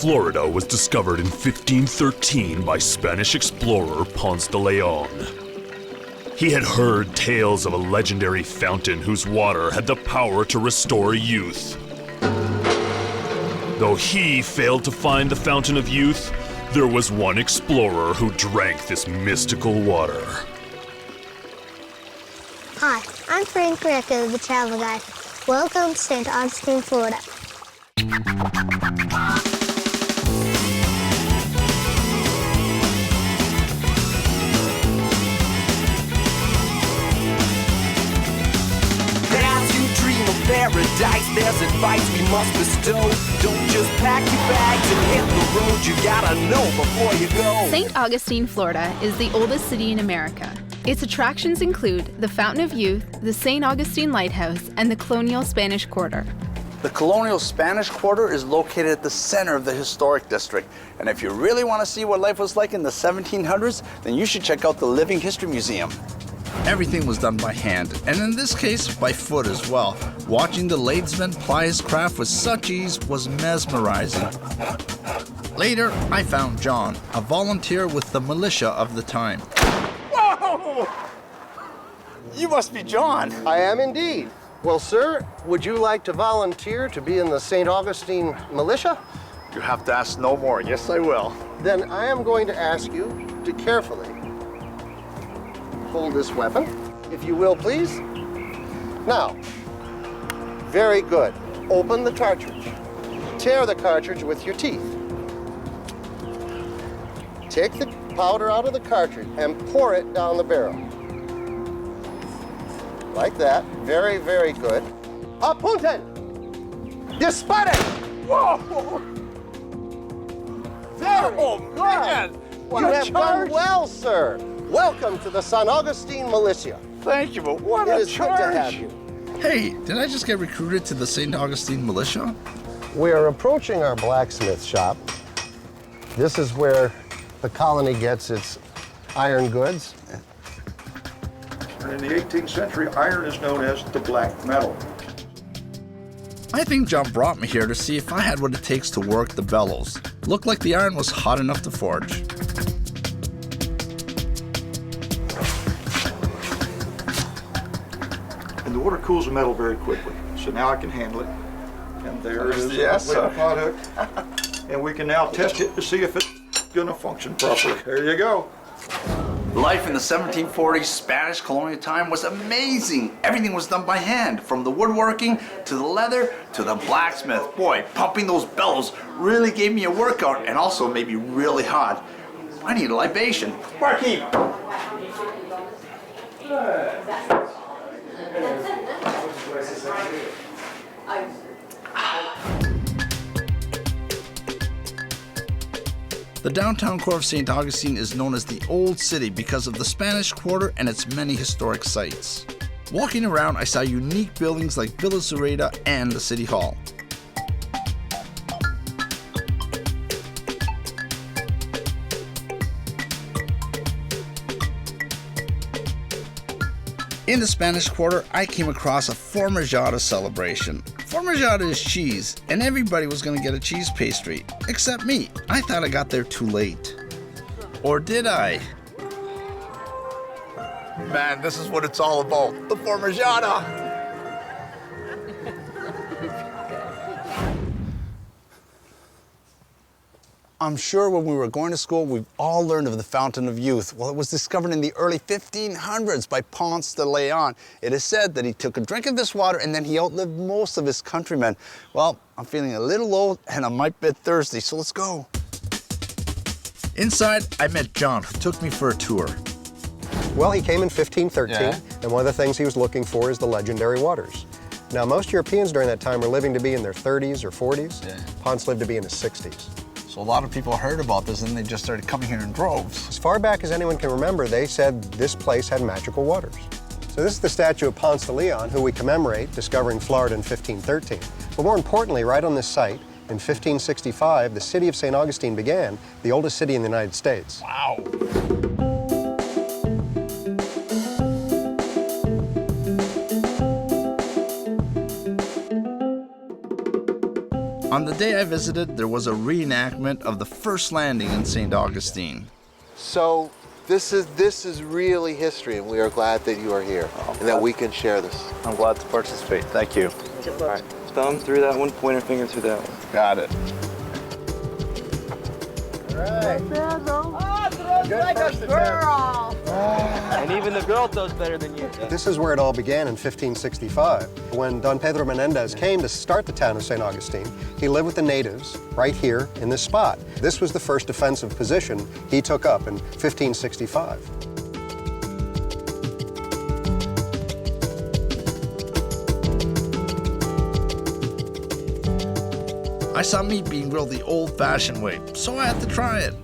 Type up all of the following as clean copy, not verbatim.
Augustine-Florida was discovered in 1513 by Spanish explorer Ponce de Leon. He had heard tales of a legendary fountain whose water had the power to restore youth. Though he failed to find the fountain of youth, there was one explorer who drank this mystical water. Hi, I'm Frank Greco, the travel guide. Welcome to St. Augustine, Florida. Paradise, there's advice we must bestow. Don't just pack your bags and hit the road. You gotta know before you go. St. Augustine, Florida is the oldest city in America. Its attractions include the Fountain of Youth, the St. Augustine Lighthouse, and the colonial Spanish Quarter. The colonial Spanish Quarter is located at the center of the historic district. And if you really want to see what life was like in the 1700s, then you should check out the Living History Museum. Everything was done by hand, and in this case, by foot as well. Watching the ladesman ply his craft with such ease was mesmerizing. Later, I found John, a volunteer with the militia of the time. Whoa! You must be John. I am indeed. Well, sir, would you like to volunteer to be in the St. Augustine militia? You have to ask no more. Yes, I will. Then I am going to ask you to carefully hold this weapon, if you will, please. Now, very good. Open the cartridge. Tear the cartridge with your teeth. Take the powder out of the cartridge and pour it down the barrel. Like that. Very, very good. Apunten! Dispare! Whoa! Very man! You have done well, sir. Welcome to the San Augustine Militia. Thank you, but what It a is good to have charge! you. Hey, did I just get recruited to the St. Augustine Militia? We are approaching our blacksmith shop. This is where the colony gets its iron goods. And in the 18th century, iron is known as the black metal. I think John brought me here to see if I had what it takes to work the bellows. Looked like the iron was hot enough to forge. And the water cools the metal very quickly. So now I can handle it. And there it is, Yes, the sir. hot hook. And we can now test it to see if it's gonna function properly. There you go. Life in the 1740s Spanish colonial time was amazing. Everything was done by hand, from the woodworking to the leather to the blacksmith. Boy, pumping those bellows really gave me a workout and also made me really hot. I need a libation. Barkeep! The downtown core of St. Augustine is known as the Old City because of the Spanish Quarter and its many historic sites. Walking around, I saw unique buildings like Villa Zureda and the City Hall. In the Spanish Quarter, I came across a Formaggiata celebration. Formaggiata is cheese, and everybody was going to get a cheese pastry, except me. I thought I got there too late. Or did I? Man, this is what it's all about, the Formaggiata. I'm sure when we were going to school, we've all learned of the Fountain of Youth. Well, it was discovered in the early 1500s by Ponce de Leon. It is said that he took a drink of this water and then he outlived most of his countrymen. Well, I'm feeling a little low and I might be thirsty, so let's go. Inside, I met John, who took me for a tour. Well, he came in 1513, Yeah. and one of the things he was looking for is the legendary waters. Now, most Europeans during that time were living to be in their 30s or 40s. Yeah. Ponce lived to be in his 60s. So a lot of people heard about this and they just started coming here in droves. As far back as anyone can remember, they said this place had magical waters. So this is the statue of Ponce de Leon, who we commemorate, discovering Florida in 1513. But more importantly, right on this site, in 1565, the city of St. Augustine began, the oldest city in the United States. Wow. On the day I visited, there was a reenactment of the first landing in St. Augustine. So this is really history, and we are glad that you are here and that we can share this. I'm glad to participate. Thank you. All right. Thumb through that one, pointer finger through that one. Got it. And even the girl throws better than you. This is where it all began in 1565. When Don Pedro Menendez came to start the town of St. Augustine, he lived with the natives right here in this spot. This was the first defensive position he took up in 1565. I saw meat being grilled the old-fashioned way, so I had to try it.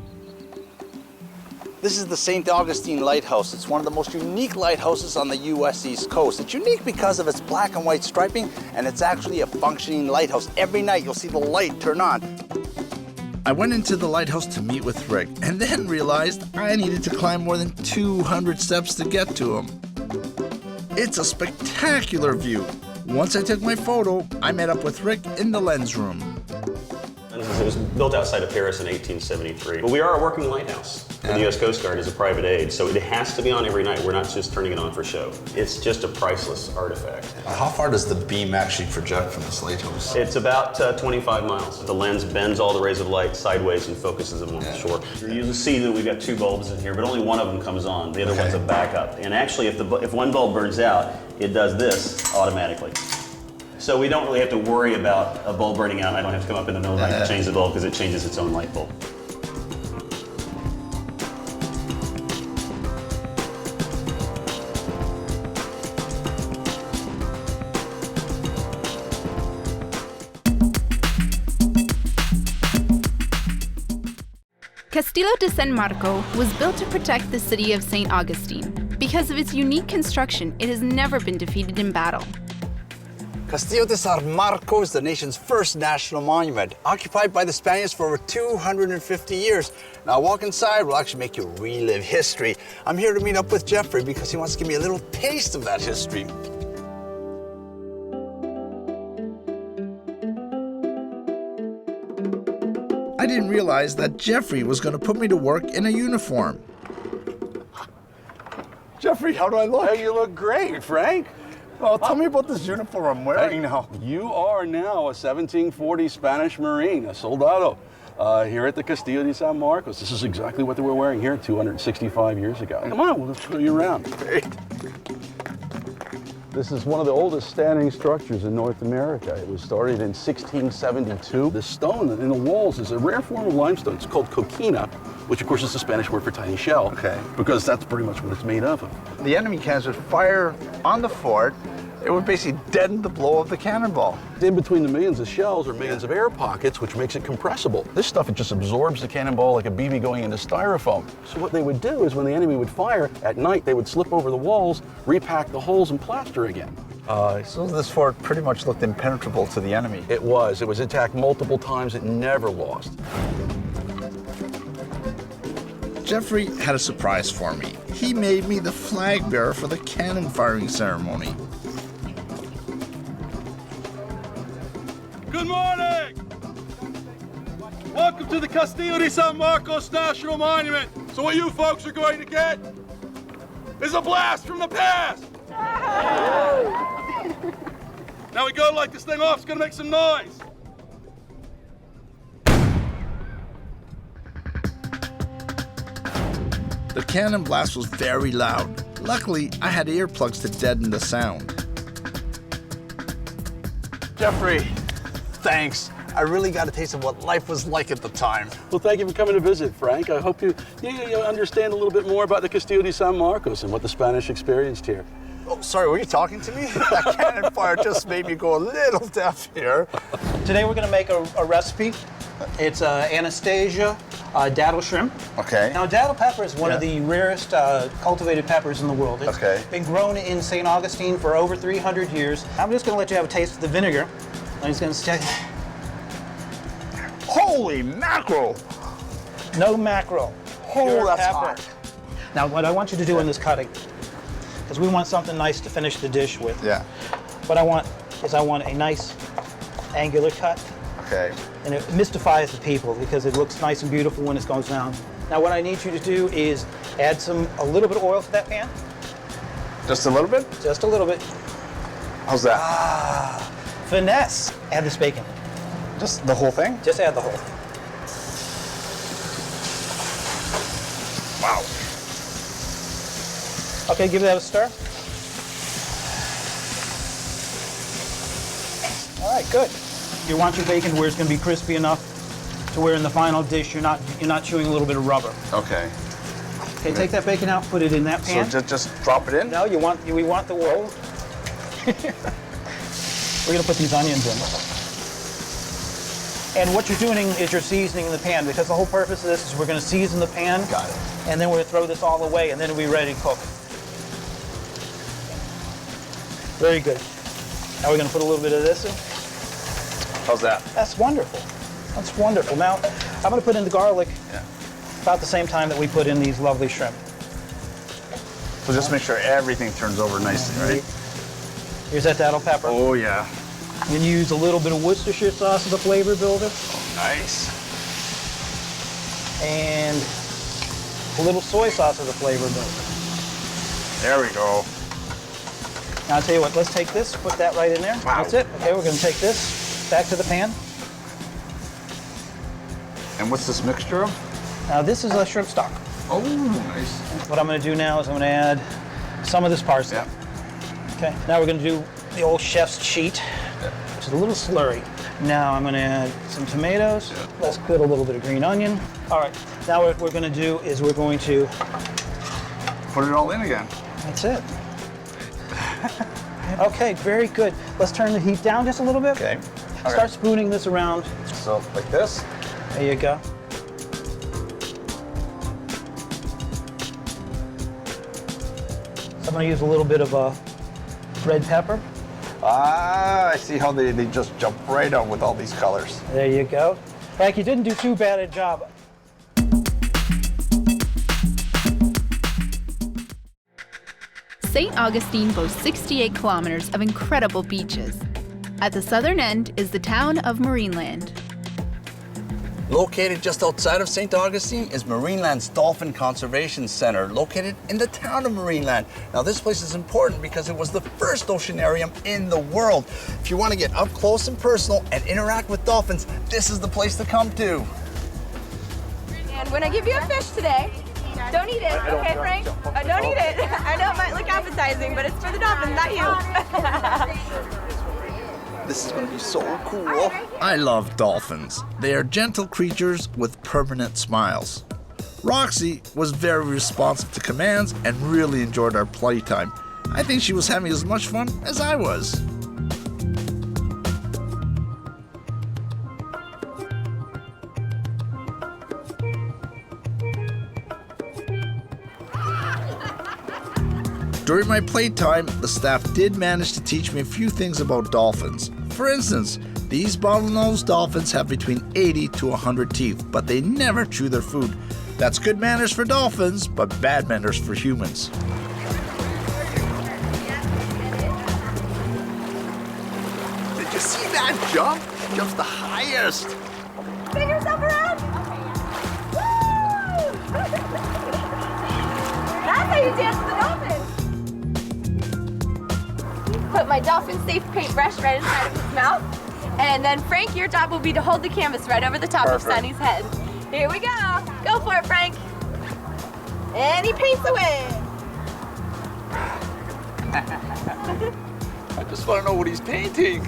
This is the St. Augustine Lighthouse. It's one of the most unique lighthouses on the U.S. East Coast. It's unique because of its black and white striping, and it's actually a functioning lighthouse. Every night you'll see the light turn on. I went into the lighthouse to meet with Rick, and then realized I needed to climb more than 200 steps to get to him. It's a spectacular view. Once I took my photo, I met up with Rick in the lens room. It was built outside of Paris in 1873. But we are a working lighthouse. The U.S. Coast Guard is a private aid, so it has to be on every night. We're not just turning it on for show. It's just a priceless artifact. How far does the beam actually project from this lighthouse? It's about 25 miles. The lens bends all the rays of light sideways and focuses them on the shore. You'll see that we've got two bulbs in here, but only one of them comes on. The other one's a backup. And actually, if one bulb burns out, it does this automatically. So we don't really have to worry about a bulb burning out. I don't have to come up in the middle of the night to change the bulb because it changes its own light bulb. Castillo de San Marcos was built to protect the city of St. Augustine. Because of its unique construction, it has never been defeated in battle. Castillo de San Marcos, the nation's first national monument, occupied by the Spaniards for over 250 years. Now walk inside, we'll actually make you relive history. I'm here to meet up with Jeffrey because he wants to give me a little taste of that history. I didn't realize that Jeffrey was going to put me to work in a uniform. Jeffrey, how do I look? Hey, you look great, Frank. Well, tell me about this uniform I'm wearing now. You are now a 1740 Spanish Marine, a soldado, here at the Castillo de San Marcos. This is exactly what they were wearing here 265 years ago. Come on, we'll show you around. Great. This is one of the oldest standing structures in North America. It was started in 1672. The stone in the walls is a rare form of limestone. It's called coquina, which of course is the Spanish word for tiny shell. Okay. Because that's pretty much what it's made of. The enemy cannons would fire on the fort. It would basically deaden the blow of the cannonball. In between the millions of shells are millions of air pockets, which makes it compressible. This stuff, it just absorbs the cannonball like a BB going into styrofoam. So what they would do is when the enemy would fire at night, they would slip over the walls, repack the holes, and plaster again. So this fort pretty much looked impenetrable to the enemy. It was attacked multiple times. It never lost. Jeffrey had a surprise for me. He made me the flag bearer for the cannon firing ceremony. Good morning! Welcome to the Castillo de San Marcos National Monument. So what you folks are going to get is a blast from the past. Now we go light this thing off. It's gonna make some noise. The cannon blast was very loud. Luckily, I had earplugs to deaden the sound. Jeffrey, thanks. I really got a taste of what life was like at the time. Well, thank you for coming to visit, Frank. I hope you understand a little bit more about the Castillo de San Marcos and what the Spanish experienced here. Oh, sorry, were you talking to me? That cannon fire just made me go a little deaf here. Today we're going to make a recipe. It's Anastasia daddle shrimp. Okay. Now, daddle pepper is one of the rarest cultivated peppers in the world. It's been grown in St. Augustine for over 300 years. I'm just going to let you have a taste of the vinegar. I'm just going to say, holy mackerel! No mackerel. Oh, that's pepper. hot. Now, what I want you to do in this cutting, because we want something nice to finish the dish with. Yeah. What I want is a nice angular cut. Okay. And it mystifies the people because it looks nice and beautiful when it goes down. Now what I need you to do is add a little bit of oil to that pan. Just a little bit? Just a little bit. How's that? Ah, finesse. Add this bacon. Just the whole thing? Just add the whole thing. Wow. Okay, give that a stir. All right, good. You want your bacon where it's going to be crispy enough to where in the final dish you're not chewing a little bit of rubber. Okay. Okay, take that bacon out, put it in that pan. So just drop it in? No, we want the roll. We're going to put these onions in. And what you're doing is you're seasoning the pan, because the whole purpose of this is we're going to season the pan. Got it. And then we're going to throw this all away, and then it'll be ready to cook. Very good. Now we're going to put a little bit of this in. How's that? That's wonderful. That's wonderful. Now, I'm going to put in the garlic about the same time that we put in these lovely shrimp. So just make sure everything turns over nicely, right? Here's that dazzle pepper. Oh, yeah. You can use a little bit of Worcestershire sauce as a flavor builder. Oh, nice. And a little soy sauce as a flavor builder. There we go. Now, I'll tell you what, let's take this, put that right in there. Wow. That's it. Okay, we're going to take this back to the pan. And what's this mixture of? Now, this is a shrimp stock. Oh, nice. What I'm going to do now is I'm going to add some of this parsley. Yeah. Okay, now we're going to do the old chef's cheat, which is a little slurry. Now I'm going to add some tomatoes. Yeah. Let's put a little bit of green onion. All right, now what we're going to do is we're going to put it all in again. That's it. Okay, very good. Let's turn the heat down just a little bit. Okay. Start spooning this around. So, like this? There you go. So I'm going to use a little bit of red pepper. Ah, I see how they just jump right out with all these colors. There you go. Frank, you didn't do too bad a job. St. Augustine boasts 68 kilometers of incredible beaches. At the southern end is the town of Marineland. Located just outside of St. Augustine is Marineland's Dolphin Conservation Center, located in the town of Marineland. Now, this place is important because it was the first oceanarium in the world. If you want to get up close and personal and interact with dolphins, this is the place to come to. And when I give you a fish today, don't eat it, okay, Frank? Don't eat it. I know it might look appetizing, but it's for the dolphin, not you. This is going to be so cool. I love dolphins. They are gentle creatures with permanent smiles. Roxy was very responsive to commands and really enjoyed our playtime. I think she was having as much fun as I was. During my playtime, the staff did manage to teach me a few things about dolphins. For instance, these bottlenose dolphins have between 80 to 100 teeth, but they never chew their food. That's good manners for dolphins, but bad manners for humans. Did you see that jump? Jumps the highest. Spin yourself around. Woo! That's how you dance to the dolphin. Put my dolphin safe paintbrush right inside of his mouth. And then Frank, your job will be to hold the canvas right over the top of Sonny's head. Here we go. Go for it, Frank. And he paints away. I just want to know what he's painting.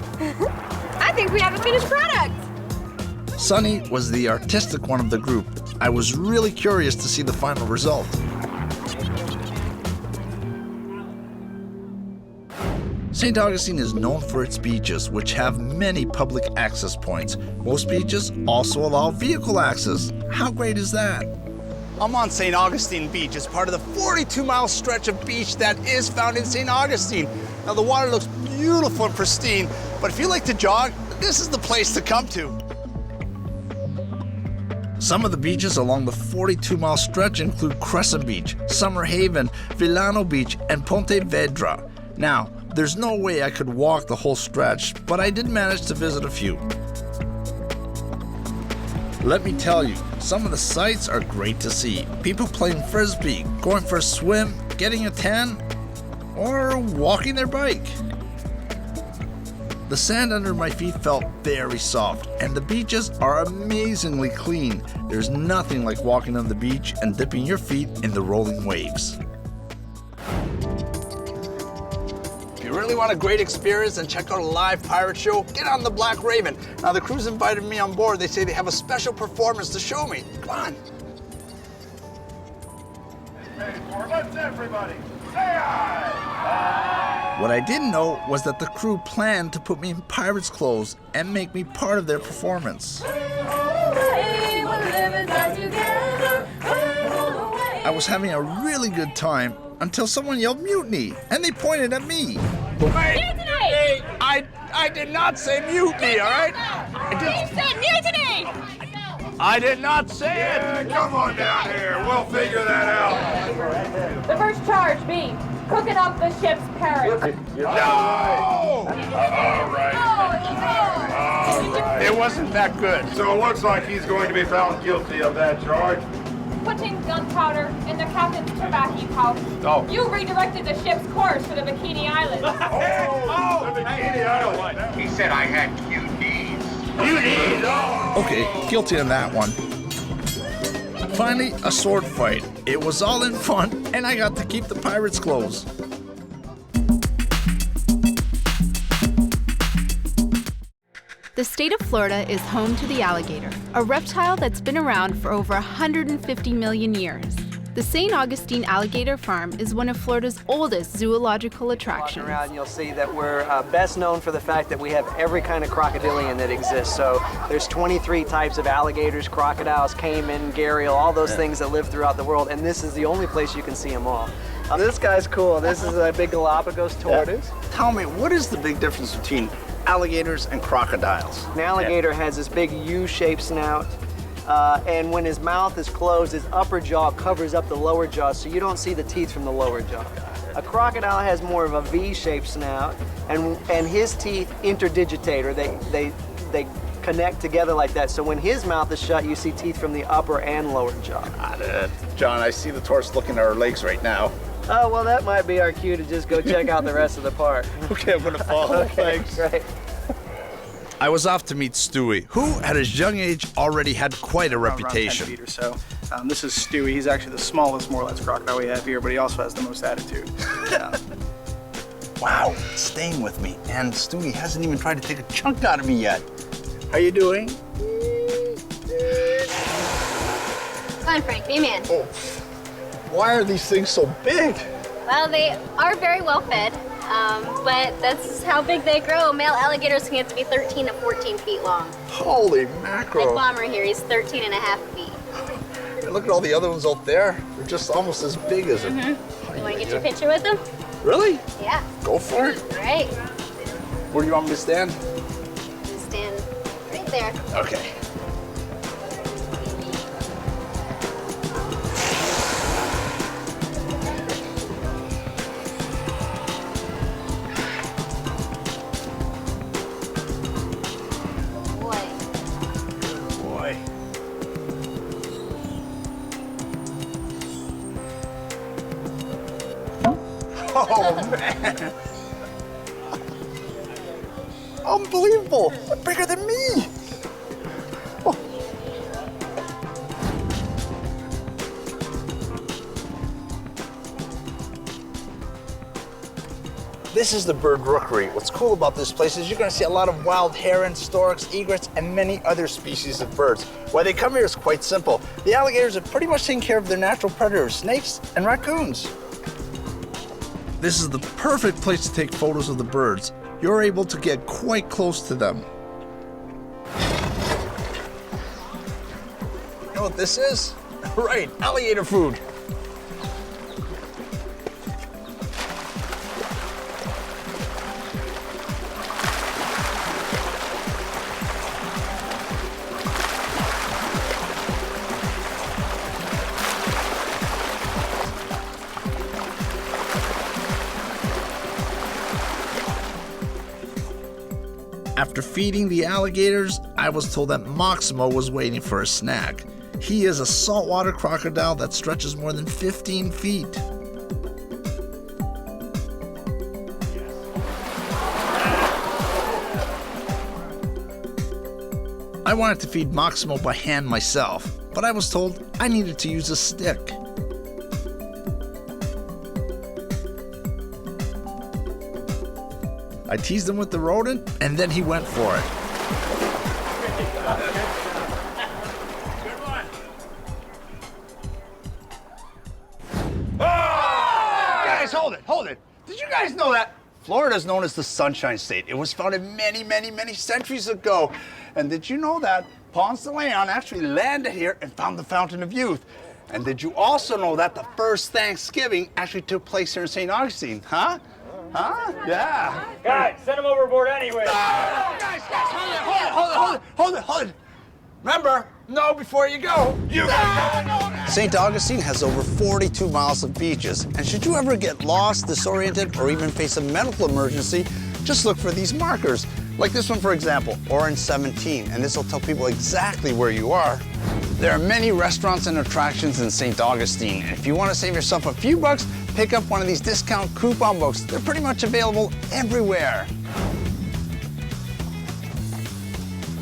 I think we have a finished product. Sonny was the artistic one of the group. I was really curious to see the final result. St. Augustine is known for its beaches, which have many public access points. Most beaches also allow vehicle access. How great is that? I'm on St. Augustine Beach. It's part of the 42-mile stretch of beach that is found in St. Augustine. Now, the water looks beautiful and pristine, but if you like to jog, this is the place to come to. Some of the beaches along the 42-mile stretch include Crescent Beach, Summer Haven, Villano Beach, and Ponte Vedra. Now, there's no way I could walk the whole stretch, but I did manage to visit a few. Let me tell you, some of the sights are great to see. People playing frisbee, going for a swim, getting a tan, or walking their bike. The sand under my feet felt very soft, and the beaches are amazingly clean. There's nothing like walking on the beach and dipping your feet in the rolling waves. If you really want a great experience and check out a live pirate show, get on the Black Raven. Now the crew's invited me on board. They say they have a special performance to show me. Come on. Let's everybody say aye! What I didn't know was that the crew planned to put me in pirate's clothes and make me part of their performance. I was having a really good time until someone yelled mutiny, and they pointed at me. Mutiny! I did not say mutiny, all right? He said mutiny! I did not say Yeah, come on down here. We'll figure that out. The first charge being cooking up the ship's parrot. No! All right. It wasn't that good. So it looks like he's going to be found guilty of that charge. Putting gunpowder in the captain's tobacco pouch. Oh. You redirected the ship's course for the Bikini Islands. The Bikini Island. He said I had QDs. QDs? Oh. Okay, guilty on that one. Finally, a sword fight. It was all in fun, and I got to keep the pirate's clothes. The state of Florida is home to the alligator, a reptile that's been around for over 150 million years. The St. Augustine Alligator Farm is one of Florida's oldest zoological attractions. Walking around, you'll see that we're best known for the fact that we have every kind of crocodilian that exists. So there's 23 types of alligators, crocodiles, caiman, gharial, all those things that live throughout the world, and this is the only place you can see them all. This guy's cool. This is a big Galapagos tortoise. Tell me, what is the big difference between alligators and crocodiles? An alligator has this big U-shaped snout, and when his mouth is closed, his upper jaw covers up the lower jaw, so you don't see the teeth from the lower jaw. A crocodile has more of a V-shaped snout, and his teeth interdigitate, or they connect together like that. So when his mouth is shut, you see teeth from the upper and lower jaw. Got it. John, I see the tortoise looking at our legs right now. Oh, well, that might be our cue to just go check out the rest of the park. Okay, I'm gonna follow. Okay, Thanks. great. I was off to meet Stewie, who at his young age already had quite a reputation. Around 10 feet or so. This is Stewie. He's actually the smallest, more or less crocodile we have here, but he also has the most attitude. Wow, it's staying with me, and Stewie hasn't even tried to take a chunk out of me yet. How you doing? Come on, Frank, be a man. Oh, why are these things so big? Well, they are very well fed, but that's how big they grow. Male alligators can get to be 13 to 14 feet long. Holy mackerel. Like Bomber here, he's 13 and a half feet. And look at all the other ones out there. They're just almost as big as him. You want to get your picture with him? Really? Yeah. Go for it. All right. Where do you want me to stand? Stand right there. Okay. Oh, man. Unbelievable. They're bigger than me. Oh. This is the bird rookery. What's cool about this place is you're going to see a lot of wild herons, storks, egrets, and many other species of birds. Why they come here is quite simple. The alligators are pretty much taking care of their natural predators, snakes and raccoons. This is the perfect place to take photos of the birds. You're able to get quite close to them. You know what this is? Right, alligator food. After feeding the alligators, I was told that Maximo was waiting for a snack. He is a saltwater crocodile that stretches more than 15 feet. I wanted to feed Maximo by hand myself, but I was told I needed to use a stick. I teased him with the rodent, and then he went for it. Guys, hold it. Did you guys know that Florida is known as the Sunshine State? It was founded many, many, many centuries ago. And did you know that Ponce de Leon actually landed here and found the Fountain of Youth? And did you also know that the first Thanksgiving actually took place here in St. Augustine? Huh? Huh? Yeah. Guys, send him overboard anyway. Guys, hold it. Remember, know before you go. St. Augustine has over 42 miles of beaches, and should you ever get lost, disoriented, or even face a medical emergency, just look for these markers. Like this one, for example, Orange 17, and this will tell people exactly where you are. There are many restaurants and attractions in St. Augustine, and if you want to save yourself a few bucks, pick up one of these discount coupon books. They're pretty much available everywhere.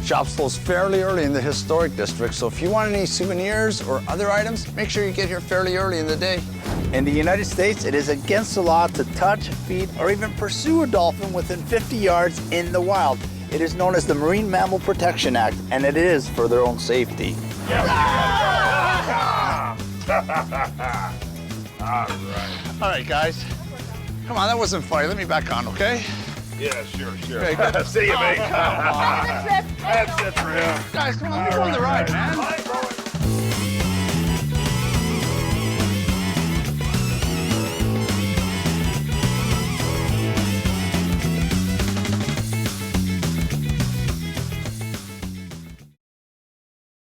Shops close fairly early in the historic district, so if you want any souvenirs or other items, make sure you get here fairly early in the day. In the United States, it is against the law to touch, feed, or even pursue a dolphin within 50 yards in the wild. It is known as the Marine Mammal Protection Act, and it is for their own safety. All right, guys. Come on, that wasn't funny. Let me back on, okay? Yeah, sure. Okay, good to see you, mate. Come on. That's it for him. Guys, come on, let me go on the ride, man.